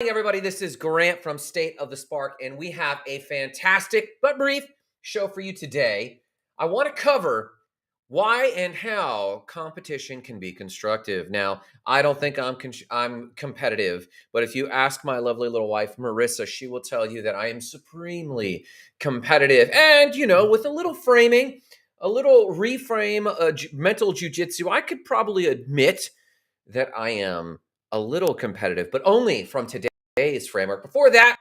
Hey everybody, this is Grant from State of the Spark, and we have a fantastic but brief show for you today. I want to cover why and how competition can be constructive. Now, I don't think I'm competitive, but if you ask my lovely little wife Marissa, she will tell you that I am supremely competitive. And with a little framing, a little reframe, mental jujitsu, I could probably admit that I am a little competitive, but only from today's framework. Before that,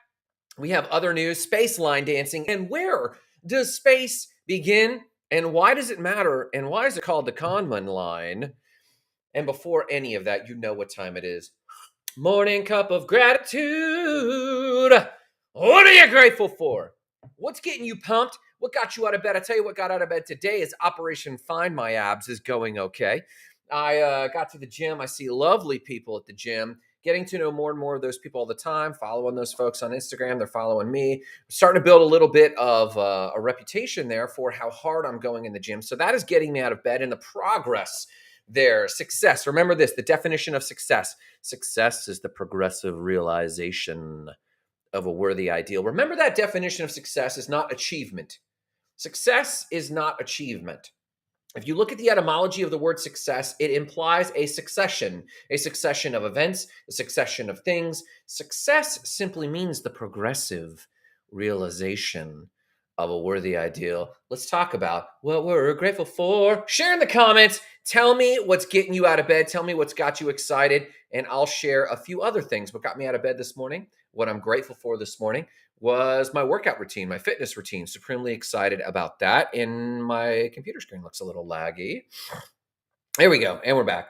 we have other news, space line dancing. And where does space begin? And why does it matter? And why is it called the Conman line? And before any of that, you know what time it is. Morning cup of gratitude. What are you grateful for? What's getting you pumped? What got you out of bed? I tell you what got out of bed today is Operation Find My Abs is going okay. I got to the gym. I see lovely people at the gym. Getting to know more and more of those people all the time. Following those folks on Instagram. They're following me. Starting to build a little bit of a reputation there for how hard I'm going in the gym. So that is getting me out of bed, and the progress there. Success. Remember this, the definition of success. Success is the progressive realization of a worthy ideal. Remember that definition of success is not achievement. Success is not achievement. If you look at the etymology of the word success, it implies a succession of events, a succession of things. Success simply means the progressive realization of a worthy ideal. Let's talk about what we're grateful for. Share in the comments. Tell me what's getting you out of bed. Tell me what's got you excited, and I'll share a few other things. What got me out of bed this morning, what I'm grateful for this morning, was my workout routine, my fitness routine. Supremely excited about that. And my computer screen looks a little laggy. There we go. And we're back.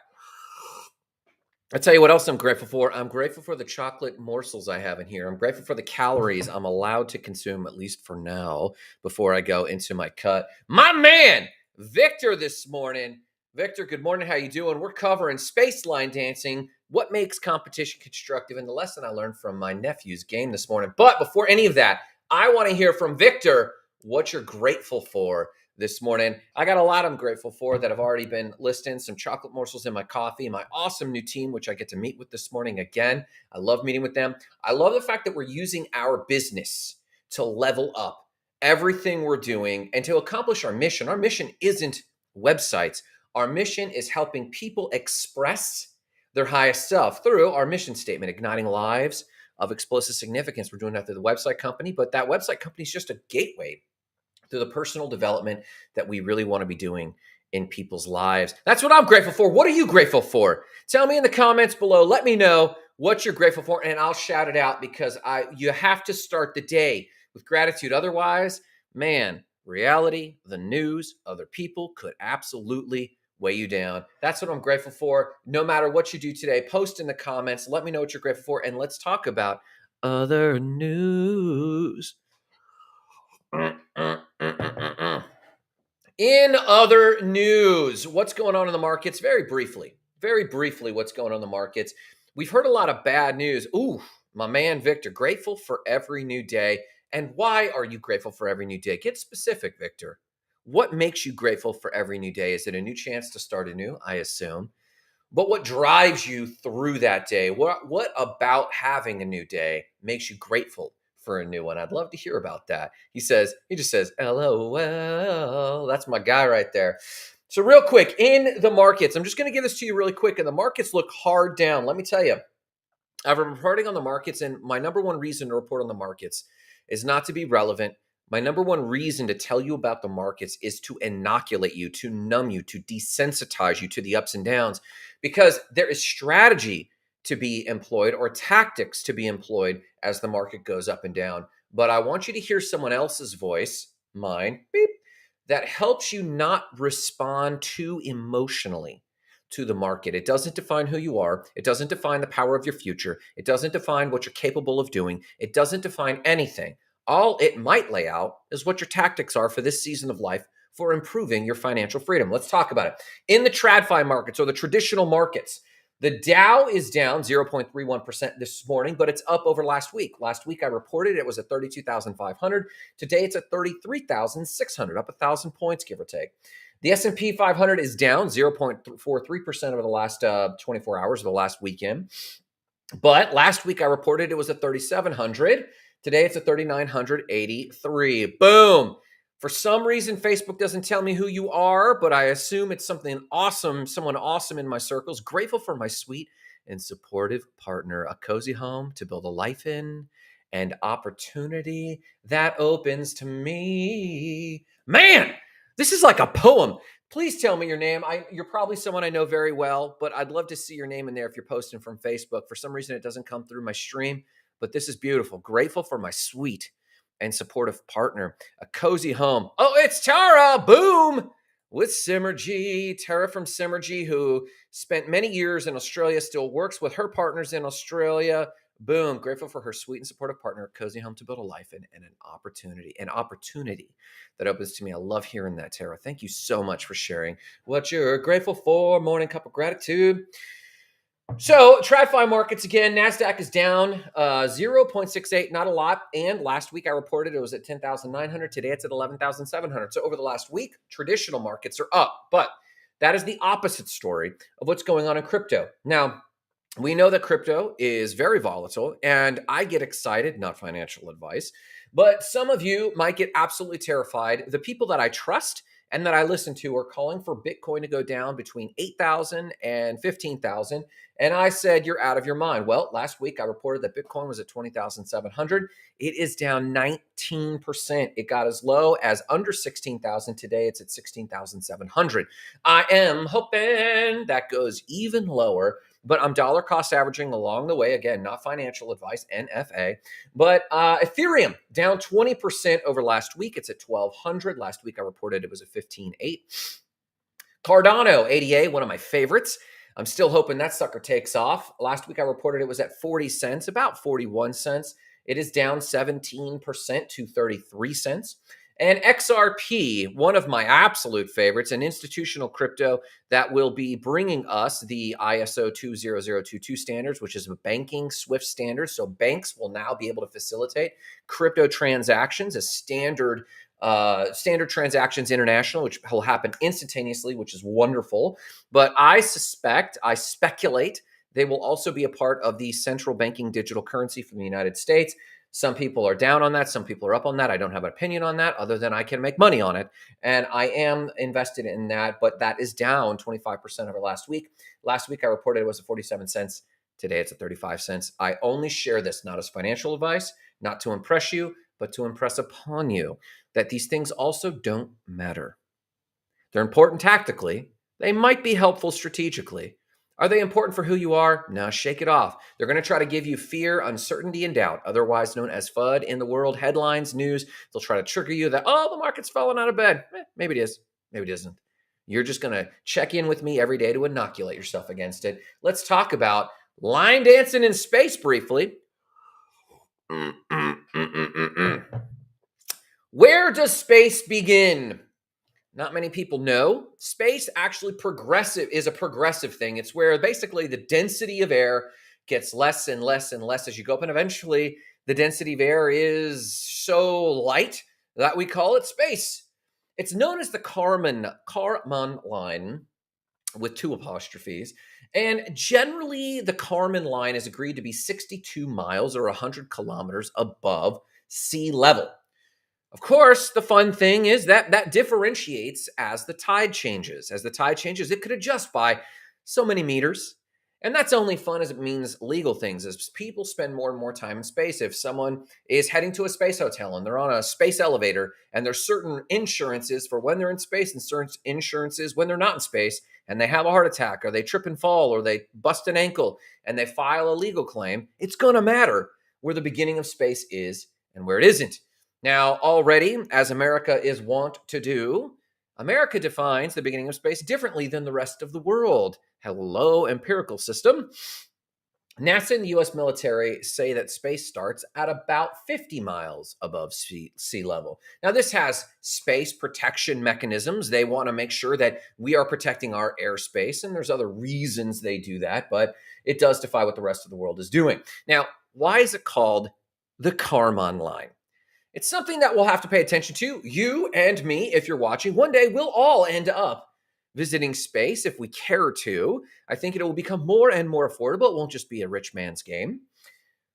I'll tell you what else I'm grateful for. I'm grateful for the chocolate morsels I have in here. I'm grateful for the calories I'm allowed to consume, at least for now, before I go into my cut. My man, Victor, this morning. Victor, good morning. How you doing? We're covering space line dancing, what makes competition constructive, and the lesson I learned from my nephew's game this morning. But before any of that, I want to hear from Victor what you're grateful for this morning. I got a lot I'm grateful for that have already been listed. Some chocolate morsels in my coffee, my awesome new team, which I get to meet with this morning again. I love meeting with them. I love the fact that we're using our business to level up everything we're doing and to accomplish our mission. Our mission isn't websites. Our mission is helping people express their highest self through our mission statement, igniting lives of explosive significance. We're doing that through the website company, but that website company is just a gateway through the personal development that we really want to be doing in people's lives. That's what I'm grateful for. What are you grateful for? Tell me in the comments below. Let me know what you're grateful for, and I'll shout it out because you have to start the day with gratitude. Otherwise, man, reality, the news, other people could absolutely weigh you down. That's what I'm grateful for. No matter what you do today, post in the comments. Let me know what you're grateful for, and let's talk about other news. In other news, what's going on in the markets? Very briefly, what's going on in the markets? We've heard a lot of bad news. Ooh, my man, Victor, grateful for every new day. And why are you grateful for every new day? Get specific, Victor. What makes you grateful for every new day? Is it a new chance to start anew? I assume. But what drives you through that day? What about having a new day makes you grateful for a new one? I'd love to hear about that. He just says, LOL. That's my guy right there. So real quick, in the markets, I'm just going to give this to you really quick. And the markets look hard down. Let me tell you, I've been reporting on the markets, and my number one reason to report on the markets is not to be relevant. My number one reason to tell you about the markets is to inoculate you, to numb you, to desensitize you to the ups and downs, because there is strategy to be employed or tactics to be employed as the market goes up and down. But I want you to hear someone else's voice, mine, beep, that helps you not respond too emotionally to the market. It doesn't define who you are. It doesn't define the power of your future. It doesn't define what you're capable of doing. It doesn't define anything. All it might lay out is what your tactics are for this season of life for improving your financial freedom. Let's talk about it. In the TradFi markets or the traditional markets, the Dow is down 0.31% this morning, but it's up over last week. Last week I reported it was at 32,500. Today it's at 33,600, up 1,000 points, give or take. The S&P 500 is down 0.43% over the last 24 hours of the last weekend. But last week I reported it was at 3,700. Today it's at 3,983. Boom. For some reason, Facebook doesn't tell me who you are, but I assume it's something awesome, someone awesome in my circles. Grateful for my sweet and supportive partner, a cozy home to build a life in, and opportunity that opens to me. Man, this is like a poem. Please tell me your name. You're probably someone I know very well, but I'd love to see your name in there if you're posting from Facebook. For some reason, it doesn't come through my stream, but this is beautiful. Grateful for my sweet and supportive partner, a cozy home. Oh, it's Tara. Boom. With Symergy. Tara from Symergy, who spent many years in Australia, still works with her partners in Australia. Boom. Grateful for her sweet and supportive partner, a cozy home to build a life in, and an opportunity that opens to me. I love hearing that, Tara. Thank you so much for sharing what you're grateful for. Morning cup of gratitude. So, TradFi markets again. NASDAQ is down 0.68, not a lot. And last week I reported it was at 10,900. Today it's at 11,700. So, over the last week, traditional markets are up. But that is the opposite story of what's going on in crypto. Now, we know that crypto is very volatile, and I get excited, not financial advice, but some of you might get absolutely terrified. The people that I trust and that I listen to are calling for Bitcoin to go down between 8,000 and 15,000. And I said, you're out of your mind. Well, last week I reported that Bitcoin was at 20,700. It is down 19%. It got as low as under 16,000. Today it's at 16,700. I am hoping that goes even lower, but I'm dollar cost averaging along the way. Again, not financial advice, NFA. But Ethereum down 20% over last week. It's at 1,200. Last week I reported it was at 15.8. Cardano, ADA, one of my favorites. I'm still hoping that sucker takes off. Last week I reported it was at 40 cents, about 41 cents. It is down 17% to 33 cents. And XRP, one of my absolute favorites, an institutional crypto that will be bringing us the ISO 20022 standards, which is a banking SWIFT standard. So banks will now be able to facilitate crypto transactions as standard transactions international, which will happen instantaneously, which is wonderful. But I speculate they will also be a part of the central banking digital currency from the United States. Some people are down on that. Some people are up on that. I don't have an opinion on that other than I can make money on it. And I am invested in that, but that is down 25% over last week. Last week, I reported it was at 47 cents. Today, it's at 35 cents. I only share this not as financial advice, not to impress you, but to impress upon you that these things also don't matter. They're important tactically. They might be helpful strategically. Are they important for who you are? No, shake it off. They're going to try to give you fear, uncertainty, and doubt, otherwise known as FUD in the world, headlines, news. They'll try to trigger you that, oh, the market's falling out of bed. Maybe it is. Maybe it isn't. You're just going to check in with me every day to inoculate yourself against it. Let's talk about line dancing in space briefly. Where does space begin? Not many people know. Space actually is a progressive thing. It's where basically the density of air gets less and less and less as you go up, and eventually the density of air is so light that we call it space. It's known as the Kármán line with two apostrophes. And generally, the Kármán line is agreed to be 62 miles or 100 kilometers above sea level. Of course, the fun thing is that differentiates as the tide changes. As the tide changes, it could adjust by so many meters. And that's only fun as it means legal things. As people spend more and more time in space, if someone is heading to a space hotel and they're on a space elevator and there's certain insurances for when they're in space and certain insurances when they're not in space, and they have a heart attack or they trip and fall or they bust an ankle and they file a legal claim, it's going to matter where the beginning of space is and where it isn't. Now, already, as America is wont to do, America defines the beginning of space differently than the rest of the world. Hello, empirical system. NASA and the U.S. military say that space starts at about 50 miles above sea level. Now, this has space protection mechanisms. They want to make sure that we are protecting our airspace, and there's other reasons they do that, but it does defy what the rest of the world is doing. Now, why is it called the Kármán line? It's something that we'll have to pay attention to. You and me, if you're watching, one day we'll all end up visiting space if we care to. I think it will become more and more affordable. It won't just be a rich man's game.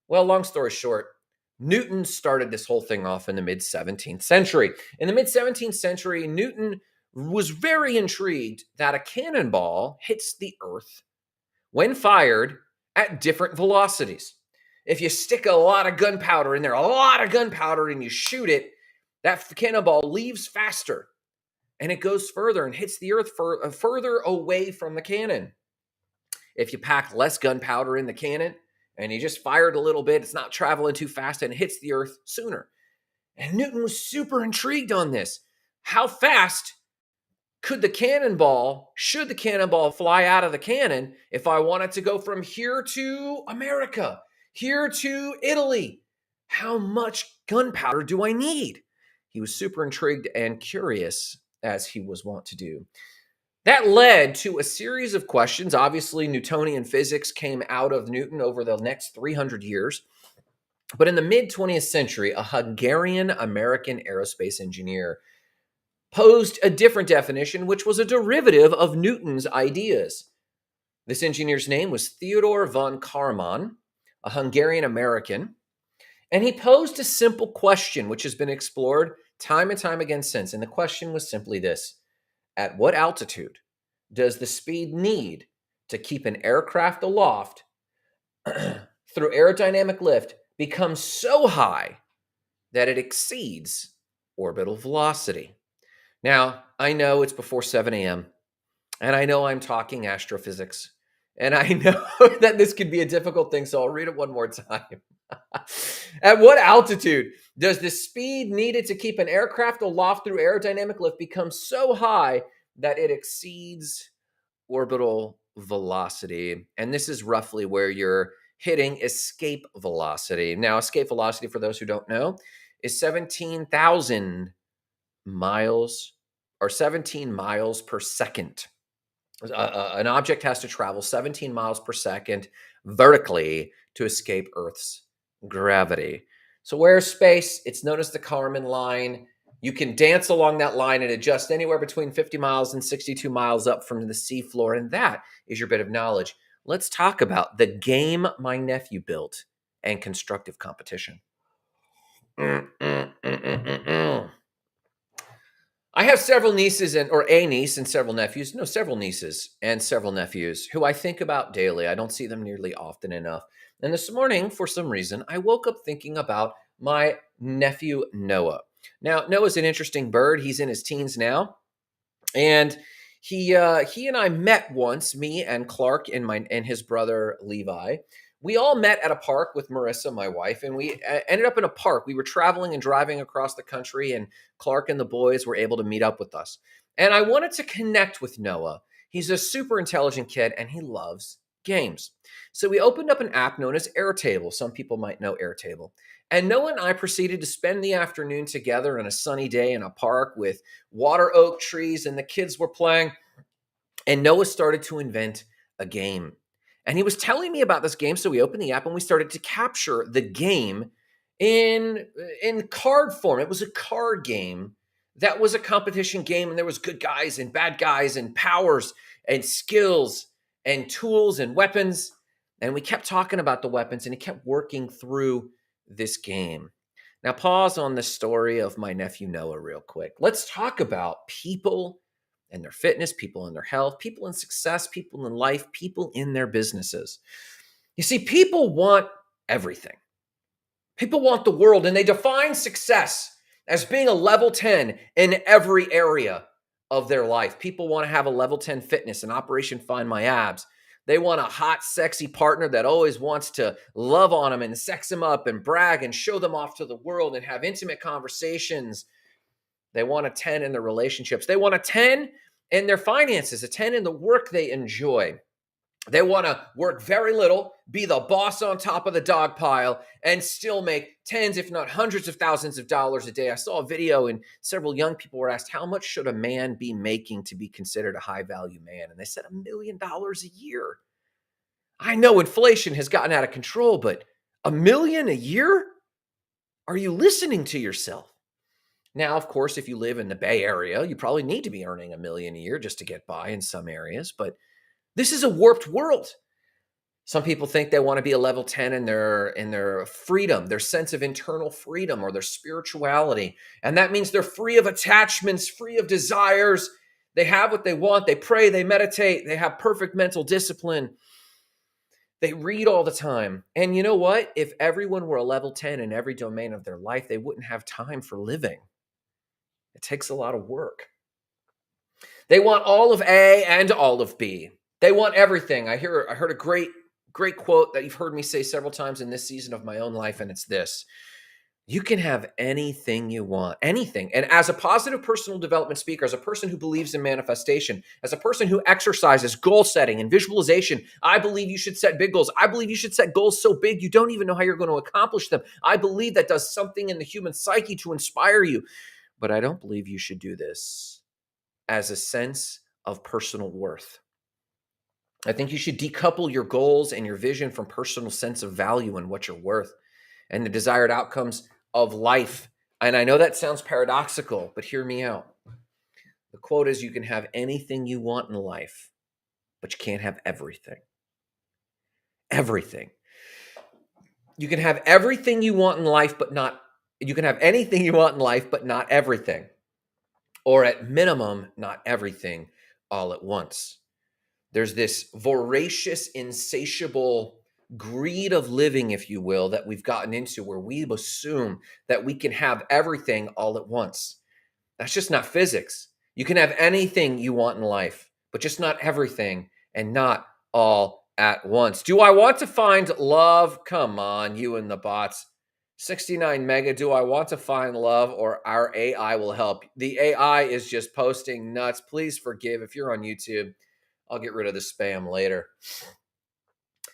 Well, long story short, Newton started this whole thing off in the mid 17th century. In the mid 17th century, Newton was very intrigued that a cannonball hits the earth when fired at different velocities. If you stick a lot of gunpowder in there, and you shoot it, that cannonball leaves faster and it goes further and hits the earth further away from the cannon. If you pack less gunpowder in the cannon and you just fire it a little bit, it's not traveling too fast and it hits the earth sooner. And Newton was super intrigued on this. How fast should the cannonball fly out of the cannon if I wanted to go from here to America, here to Italy? How much gunpowder do I need? He was super intrigued and curious, as he was wont to do. That led to a series of questions. Obviously, Newtonian physics came out of Newton over the next 300 years. But in the mid-20th century, a Hungarian-American aerospace engineer posed a different definition, which was a derivative of Newton's ideas. This engineer's name was Theodor von Kármán, a Hungarian-American, and he posed a simple question, which has been explored time and time again since. And the question was simply this: at what altitude does the speed need to keep an aircraft aloft through aerodynamic lift become so high that it exceeds orbital velocity? Now, I know it's before 7 a.m., and I know I'm talking astrophysics, and I know that this could be a difficult thing, so I'll read it one more time. At what altitude does the speed needed to keep an aircraft aloft through aerodynamic lift become so high that it exceeds orbital velocity? And this is roughly where you're hitting escape velocity. Now, escape velocity, for those who don't know, is 17,000 miles or 17 miles per second. An object has to travel 17 miles per second vertically to escape Earth's gravity. So where's space? It's known as the Kármán line. You can dance along that line and adjust anywhere between 50 miles and 62 miles up from the seafloor. And that is your bit of knowledge. Let's talk about the game my nephew built and constructive competition. I have several nieces or a niece and several nephews. No, several nieces and several nephews who I think about daily. I don't see them nearly often enough. And this morning, for some reason, I woke up thinking about my nephew, Noah. Now, Noah's an interesting bird. He's in his teens now. And he and I met once, me and Clark and his brother, Levi. We all met at a park with Marissa, my wife, and we ended up in a park. We were traveling and driving across the country, and Clark and the boys were able to meet up with us. And I wanted to connect with Noah. He's a super intelligent kid, and he loves games. So we opened up an app known as Airtable. Some people might know Airtable. And Noah and I proceeded to spend the afternoon together on a sunny day in a park with water oak trees, and the kids were playing. And Noah started to invent a game. And he was telling me about this game, so we opened the app and we started to capture the game in card form. It was a card game that was a competition game, and there was good guys and bad guys and powers and skills and tools and weapons. And we kept talking about the weapons, and he kept working through this game. Now, pause on the story of my nephew Noah real quick. Let's talk about people and their fitness, people in their health, people in success, people in life, people in their businesses. You see, people want everything. People want the world, and they define success as being a level 10 in every area of their life. People want to have a level 10 fitness and Operation Find My Abs. They want a hot, sexy partner that always wants to love on them and sex them up and brag and show them off to the world and have intimate conversations. They want a 10 in their relationships. They want a 10 in their finances, a 10 in the work they enjoy. They want to work very little, be the boss on top of the dog pile, and still make tens, if not hundreds of thousands of dollars a day. I saw a video and several young people were asked, how much should a man be making to be considered a high-value man? And they said $1 million a year. I know inflation has gotten out of control, but $1 million a year? Are you listening to yourself? Now, of course, if you live in the Bay Area, you probably need to be earning a million a year just to get by in some areas, but this is a warped world. Some people think they want to be a level 10 in their freedom, their sense of internal freedom or their spirituality. And that means they're free of attachments, free of desires. They have what they want. They pray, they meditate, they have perfect mental discipline. They read all the time. And you know what? If everyone were a level 10 in every domain of their life, they wouldn't have time for living. It takes a lot of work. They want all of A and all of B. They want everything. I heard a great quote that you've heard me say several times in this season of my own life, and it's this: you can have anything you want, anything. And as a positive personal development speaker, as a person who believes in manifestation, as a person who exercises goal setting and visualization, I believe you should set big goals. I believe you should set goals so big you don't even know how you're going to accomplish them. I believe that does something in the human psyche to inspire you. But I don't believe you should do this as a sense of personal worth. I think you should decouple your goals and your vision from personal sense of value and what you're worth and the desired outcomes of life. And I know that sounds paradoxical, but hear me out. The quote is, you can have anything you want in life, but you can't have everything. Everything. You can have everything you want in life, you can have anything you want in life, but not everything. Or at minimum, not everything all at once. There's this voracious, insatiable greed of living, if you will, that we've gotten into where we assume that we can have everything all at once. That's just not physics. You can have anything you want in life, but just not everything and not all at once. Do I want to find love? Come on, you and the bots. 69 mega, do I want to find love, or our AI will help? The AI is just posting nuts. Please forgive if you're on YouTube. I'll get rid of the spam later.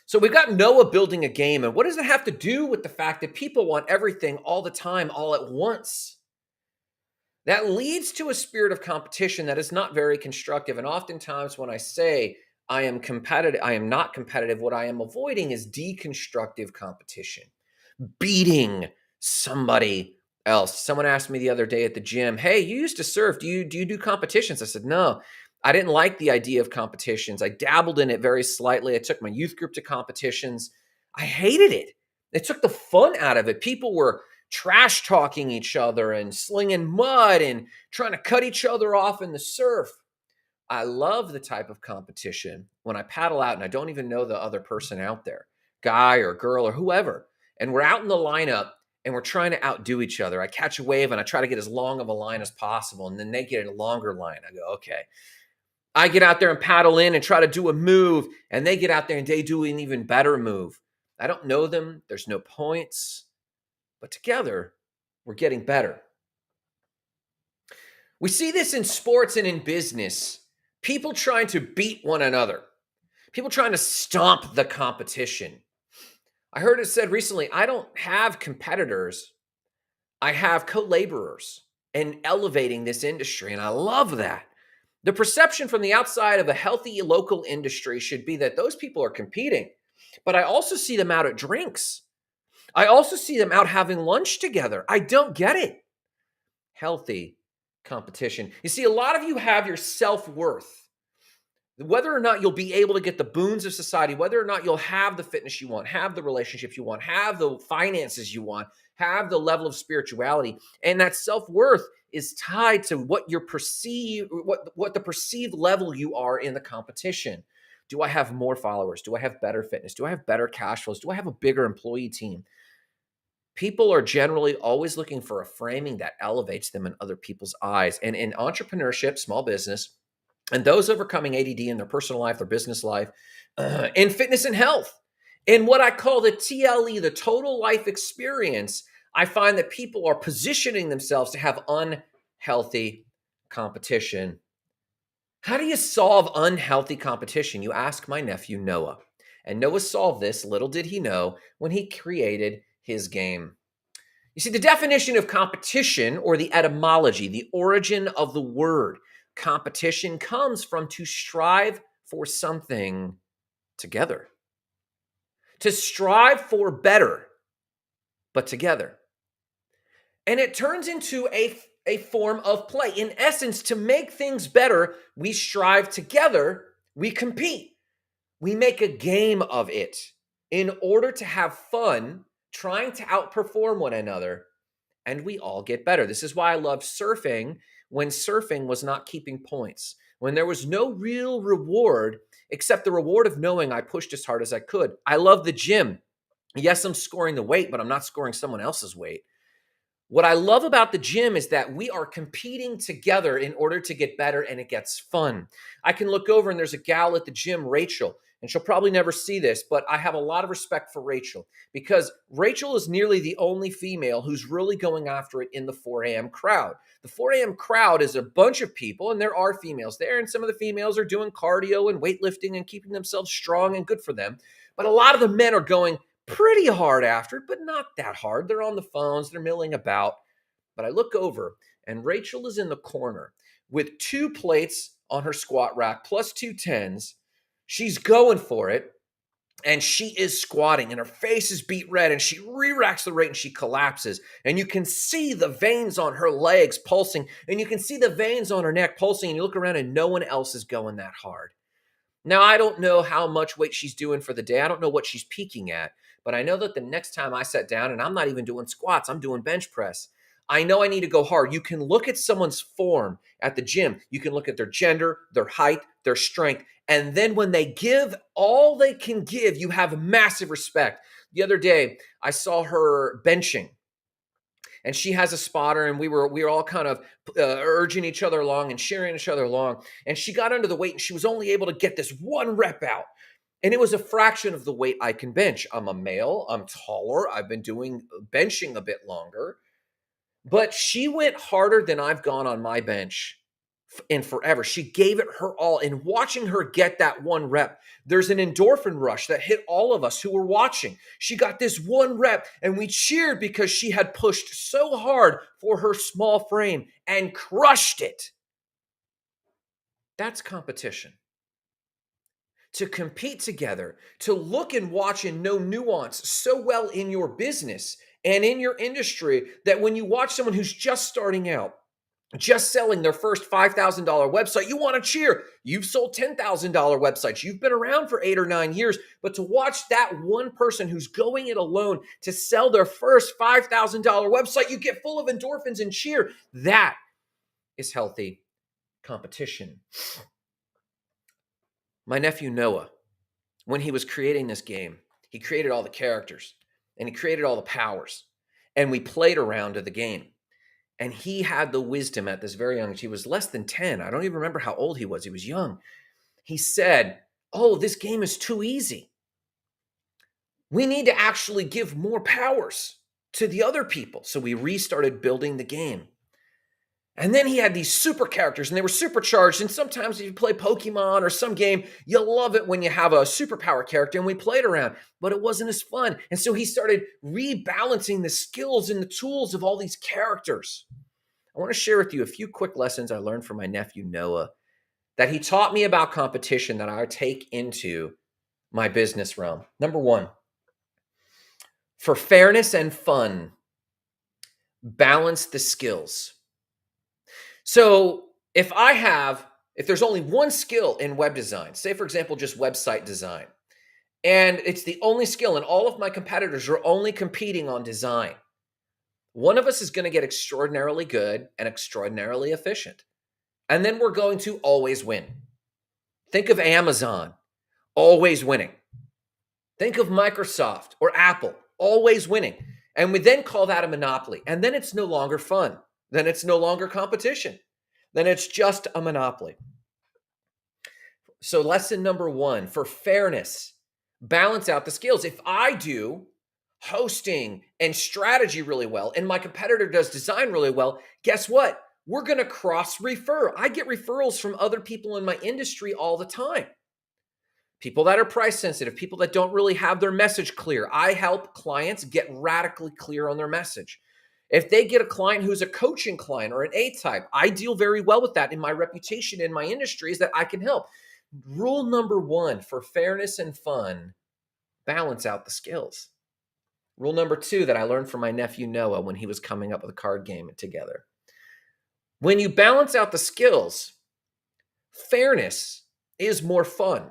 So we've got Noah building a game. And what does it have to do with the fact that people want everything all the time, all at once? That leads to a spirit of competition that is not very constructive. And oftentimes when I say I am competitive, I am not competitive, what I am avoiding is deconstructive competition. Beating somebody else. Someone asked me the other day at the gym, hey, you used to surf. Do you do competitions? I said, no, I didn't like the idea of competitions. I dabbled in it very slightly. I took my youth group to competitions. I hated it. It took the fun out of it. People were trash talking each other and slinging mud and trying to cut each other off in the surf. I love the type of competition when I paddle out and I don't even know the other person out there, guy or girl or whoever. And we're out in the lineup and we're trying to outdo each other. I catch a wave and I try to get as long of a line as possible. And then they get a longer line. I go, okay. I get out there and paddle in and try to do a move. And they get out there and they do an even better move. I don't know them. There's no points. But together, we're getting better. We see this in sports and in business. People trying to beat one another. People trying to stomp the competition. I heard it said recently, I don't have competitors. I have co-laborers and elevating this industry. And I love that. The perception from the outside of a healthy local industry should be that those people are competing. But I also see them out at drinks. I also see them out having lunch together. I don't get it. Healthy competition. You see, a lot of you have your self-worth. Whether or not you'll be able to get the boons of society, whether or not you'll have the fitness you want, have the relationships you want, have the finances you want, have the level of spirituality, and that self-worth is tied to what the perceived level you are in the competition. Do I have more followers? Do I have better fitness? Do I have better cash flows? Do I have a bigger employee team? People are generally always looking for a framing that elevates them in other people's eyes. And in entrepreneurship, small business, and those overcoming ADD in their personal life, their business life, in fitness and health, in what I call the TLE, the total life experience, I find that people are positioning themselves to have unhealthy competition. How do you solve unhealthy competition? You ask my nephew, Noah. And Noah solved this, little did he know, when he created his game. You see, the definition of competition, or the etymology, the origin of the word competition, comes from to strive for something together. To strive for better, but together. And it turns into a form of play. In essence, to make things better, we strive together, we compete, we make a game of it in order to have fun, trying to outperform one another, and we all get better. This is why I love surfing when surfing was not keeping points, when there was no real reward except the reward of knowing I pushed as hard as I could. I love the gym. Yes, I'm scoring the weight, but I'm not scoring someone else's weight. What I love about the gym is that we are competing together in order to get better, and it gets fun. I can look over and there's a gal at the gym, Rachel, and she'll probably never see this, but I have a lot of respect for Rachel because Rachel is nearly the only female who's really going after it in the 4 a.m. crowd. The 4 a.m. crowd is a bunch of people, and there are females there, and some of the females are doing cardio and weightlifting and keeping themselves strong, and good for them. But a lot of the men are going pretty hard after it, but not that hard. They're on the phones, they're milling about. But I look over and Rachel is in the corner with 2 plates on her squat rack plus 2 tens. She's going for it and she is squatting and her face is beat red and she re-racks the rate and she collapses. And you can see the veins on her legs pulsing and you can see the veins on her neck pulsing, and you look around and no one else is going that hard. Now, I don't know how much weight she's doing for the day. I don't know what she's peaking at, but I know that the next time I sat down, and I'm not even doing squats, I'm doing bench press, I know I need to go hard. You can look at someone's form at the gym. You can look at their gender, their height, their strength, and then when they give all they can give, you have massive respect. The other day, I saw her benching, and she has a spotter, and we were all kind of urging each other along and cheering each other along. And she got under the weight, and she was only able to get this 1 rep out, and it was a fraction of the weight I can bench. I'm a male, I'm taller, I've been doing benching a bit longer, but she went harder than I've gone on my bench in forever. She gave it her all. And watching her get that 1 rep, there's an endorphin rush that hit all of us who were watching. She got this 1 rep and we cheered because she had pushed so hard for her small frame and crushed it. That's competition. To compete together, to look and watch and know nuance so well in your business and in your industry that when you watch someone who's just starting out, just selling their first $5,000 website, you want to cheer. You've sold $10,000 websites. You've been around for 8 or 9 years, but to watch that one person who's going it alone to sell their first $5,000 website, you get full of endorphins and cheer. That is healthy competition. My nephew Noah, when he was creating this game, he created all the characters and he created all the powers, and we played around to the game. And he had the wisdom at this very young age. He was less than 10. I don't even remember how old he was. He was young. He said, "Oh, this game is too easy. We need to actually give more powers to the other people." So we restarted building the game. And then he had these super characters, and they were supercharged. And sometimes if you play Pokemon or some game, you'll love it when you have a superpower character. And we played around, but it wasn't as fun. And so he started rebalancing the skills and the tools of all these characters. I want to share with you a few quick lessons I learned from my nephew Noah that he taught me about competition that I take into my business realm. Number 1, for fairness and fun, balance the skills. So if there's only one skill in web design, say for example, just website design, and it's the only skill and all of my competitors are only competing on design, one of us is going to get extraordinarily good and extraordinarily efficient. And then we're going to always win. Think of Amazon, always winning. Think of Microsoft or Apple, always winning. And we then call that a monopoly. And then it's no longer fun. Then it's no longer competition. Then it's just a monopoly. So lesson number 1, for fairness, balance out the skills. If I do hosting and strategy really well, and my competitor does design really well, guess what? We're going to cross refer. I get referrals from other people in my industry all the time. People that are price sensitive, people that don't really have their message clear. I help clients get radically clear on their message. If they get a client who's a coaching client or an A-type, I deal very well with that in my reputation in my industry is that I can help. Rule number 1 for fairness and fun, balance out the skills. Rule number 2 that I learned from my nephew Noah when he was coming up with a card game together. When you balance out the skills, fairness is more fun.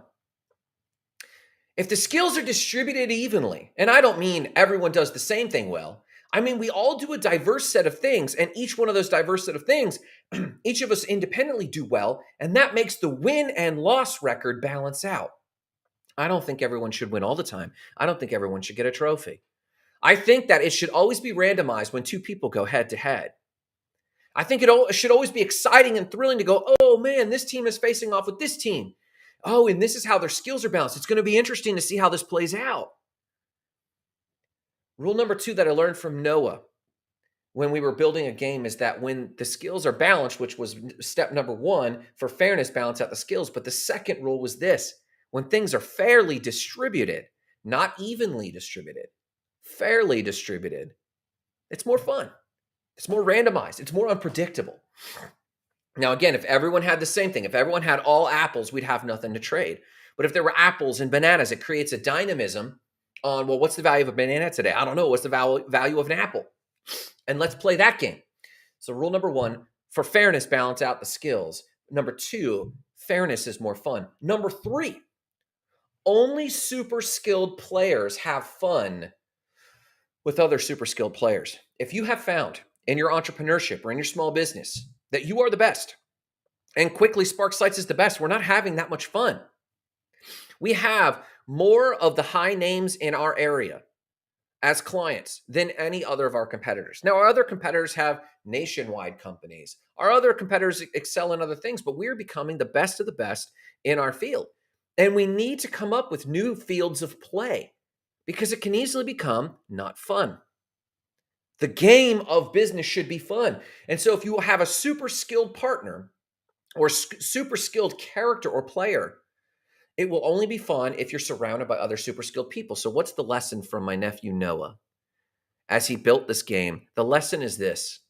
If the skills are distributed evenly, and I don't mean everyone does the same thing well, I mean we all do a diverse set of things, and each one of those diverse set of things, each of us independently do well, and that makes the win and loss record balance out. I don't think everyone should win all the time. I don't think everyone should get a trophy. I think that it should always be randomized when two people go head to head. I think it should always be exciting and thrilling to go, oh man, this team is facing off with this team. Oh, and this is how their skills are balanced. It's going to be interesting to see how this plays out. Rule number 2 that I learned from Noah when we were building a game is that when the skills are balanced, which was step number 1 for fairness, balance out the skills. But the second rule was this: when things are fairly distributed, not evenly distributed, fairly distributed, it's more fun. It's more randomized. It's more unpredictable. Now, again, if everyone had the same thing, if everyone had all apples, we'd have nothing to trade. But if there were apples and bananas, it creates a dynamism on, well, what's the value of a banana today? I don't know. What's the value of an apple? And let's play that game. So rule number 1, for fairness, balance out the skills. Number 2, fairness is more fun. Number 3, only super skilled players have fun with other super skilled players. If you have found in your entrepreneurship or in your small business that you are the best, and quickly Spark Sites is the best, we're not having that much fun. We have more of the high names in our area as clients than any other of our competitors. Now, our other competitors have nationwide companies. Our other competitors excel in other things, but we're becoming the best of the best in our field. And we need to come up with new fields of play because it can easily become not fun. The game of business should be fun. And so if you have a super skilled partner or super skilled character or player, it will only be fun if you're surrounded by other super skilled people. So what's the lesson from my nephew Noah? As he built this game, the lesson is this: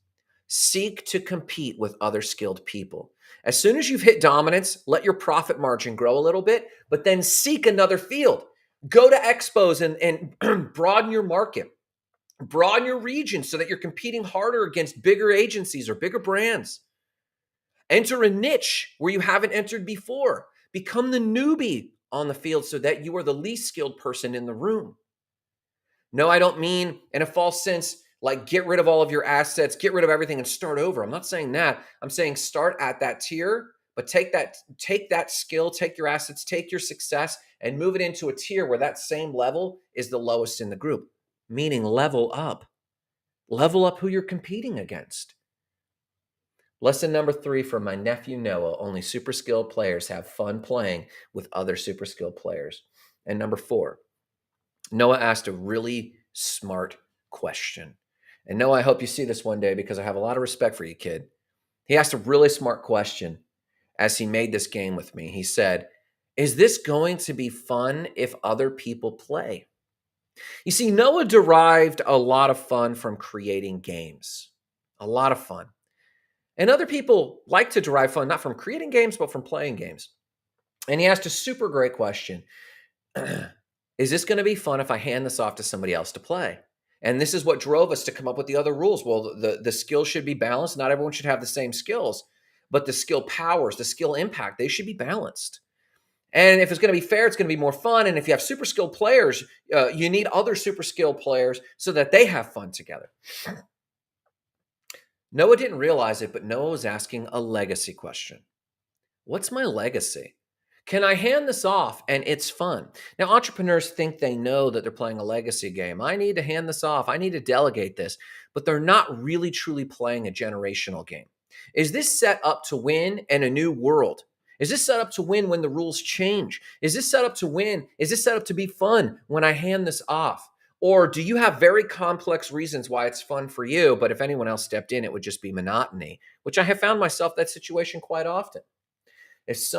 seek to compete with other skilled people. As soon as you've hit dominance, let your profit margin grow a little bit, but then seek another field. Go to expos and broaden your market. Broaden your region so that you're competing harder against bigger agencies or bigger brands. Enter a niche where you haven't entered before. Become the newbie on the field so that you are the least skilled person in the room. No, I don't mean in a false sense, like get rid of all of your assets, get rid of everything and start over. I'm not saying that. I'm saying start at that tier, but take that skill, take your assets, take your success and move it into a tier where that same level is the lowest in the group. Meaning level up who you're competing against. Lesson number 3 from my nephew Noah: only super skilled players have fun playing with other super skilled players. And number 4, Noah asked a really smart question. And Noah, I hope you see this one day because I have a lot of respect for you, kid. He asked a really smart question as he made this game with me. He said, is this going to be fun if other people play? You see, Noah derived a lot of fun from creating games. A lot of fun. And other people like to derive fun, not from creating games, but from playing games. And he asked a super great question. Is this going to be fun if I hand this off to somebody else to play? And this is what drove us to come up with the other rules. Well, the skills should be balanced. Not everyone should have the same skills, but the skill powers, the skill impact, they should be balanced. And if it's going to be fair, it's going to be more fun. And if you have super skilled players, you need other super skilled players so that they have fun together. Noah didn't realize it, but Noah was asking a legacy question. What's my legacy? Can I hand this off and it's fun? Now, entrepreneurs think they know that they're playing a legacy game. I need to hand this off. I need to delegate this, but they're not really truly playing a generational game. Is this set up to win in a new world? Is this set up to win when the rules change? Is this set up to win? Is this set up to be fun when I hand this off? Or do you have very complex reasons why it's fun for you, but if anyone else stepped in, it would just be monotony, which I have found myself that situation quite often. If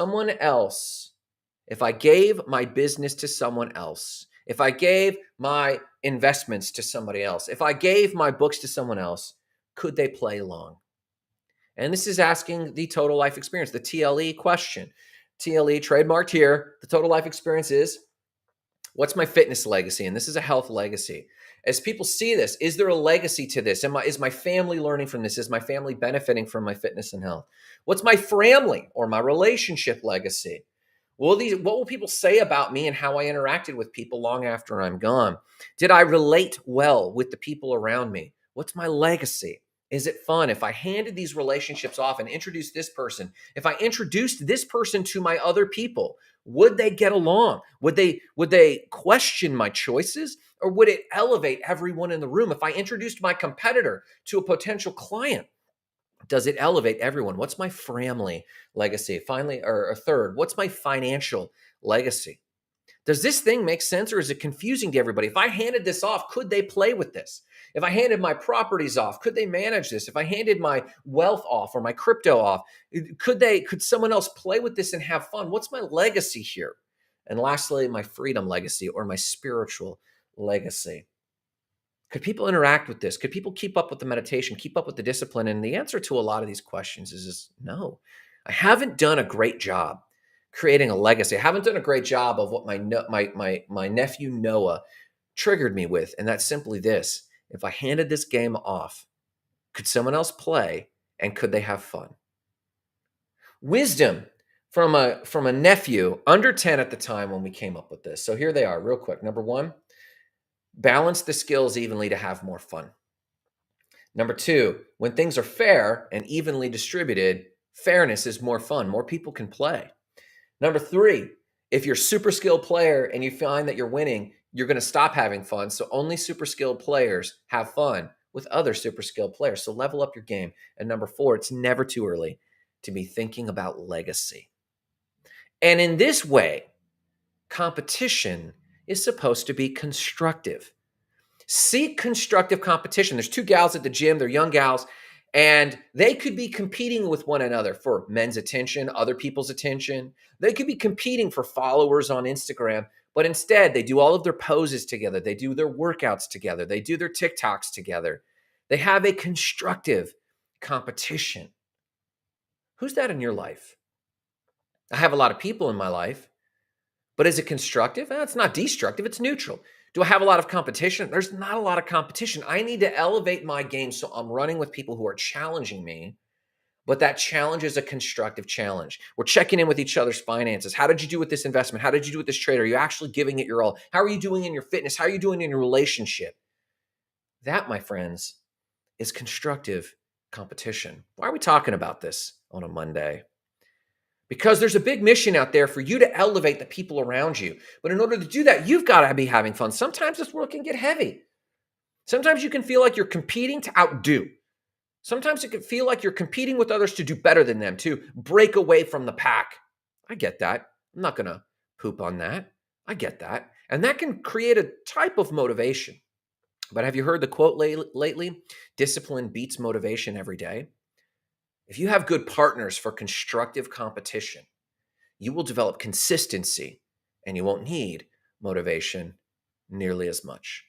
I gave my business to someone else, if I gave my investments to somebody else, if I gave my books to someone else, could they play long? And this is asking the total life experience, the TLE question. TLE trademarked here. The total life experience is, what's my fitness legacy? And this is a health legacy. As people see this, is there a legacy to this? Is my family learning from this? Is my family benefiting from my fitness and health? What's my family or my relationship legacy? What will people say about me and how I interacted with people long after I'm gone? Did I relate well with the people around me? What's my legacy? Is it fun? If I handed these relationships off and introduced this person, if I introduced this person to my other people, would they get along? Would they question my choices, or would it elevate everyone in the room? If I introduced my competitor to a potential client, does it elevate everyone? What's my family legacy? Finally, or a third, what's my financial legacy? Does this thing make sense, or is it confusing to everybody? If I handed this off, could they play with this? If I handed my properties off, could they manage this? If I handed my wealth off or my crypto off, could someone else play with this and have fun? What's my legacy here? And lastly, my freedom legacy or my spiritual legacy. Could people interact with this? Could people keep up with the meditation, keep up with the discipline? And the answer to a lot of these questions is no. I haven't done a great job creating a legacy. I haven't done a great job of what my nephew Noah triggered me with, and that's simply this: if I handed this game off, could someone else play, and could they have fun? Wisdom from a nephew under 10 at the time when we came up with this. So here they are, real quick. Number one, balance the skills evenly to have more fun. Number two, when things are fair and evenly distributed, fairness is more fun. More people can play. Number three, if you're a super skilled player and you find that you're winning, you're going to stop having fun. So only super skilled players have fun with other super skilled players. So level up your game. And number four, it's never too early to be thinking about legacy. And in this way, competition is supposed to be constructive. Seek constructive competition. There's two gals at the gym, they're young gals, and they could be competing with one another for men's attention, other people's attention. They could be competing for followers on Instagram, but instead they do all of their poses together. They do their workouts together. They do their TikToks together. They have a constructive competition. Who's that in your life? I have a lot of people in my life, but is it constructive? It's not destructive, it's neutral. Do I have a lot of competition? There's not a lot of competition. I need to elevate my game so I'm running with people who are challenging me, but that challenge is a constructive challenge. We're checking in with each other's finances. How did you do with this investment? How did you do with this trade? Are you actually giving it your all? How are you doing in your fitness? How are you doing in your relationship? That, my friends, is constructive competition. Why are we talking about this on a Monday? Because there's a big mission out there for you to elevate the people around you. But in order to do that, you've got to be having fun. Sometimes this world can get heavy. Sometimes you can feel like you're competing to outdo. Sometimes it can feel like you're competing with others to do better than them, to break away from the pack. I get that. I'm not going to poop on that. I get that. And that can create a type of motivation. But have you heard the quote lately? Discipline beats motivation every day. If you have good partners for constructive competition, you will develop consistency and you won't need motivation nearly as much.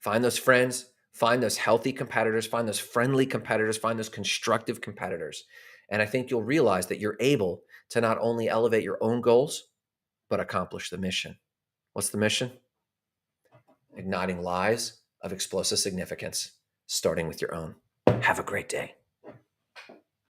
Find those friends, find those healthy competitors, find those friendly competitors, find those constructive competitors. And I think you'll realize that you're able to not only elevate your own goals, but accomplish the mission. What's the mission? Igniting lives of explosive significance, starting with your own. Have a great day.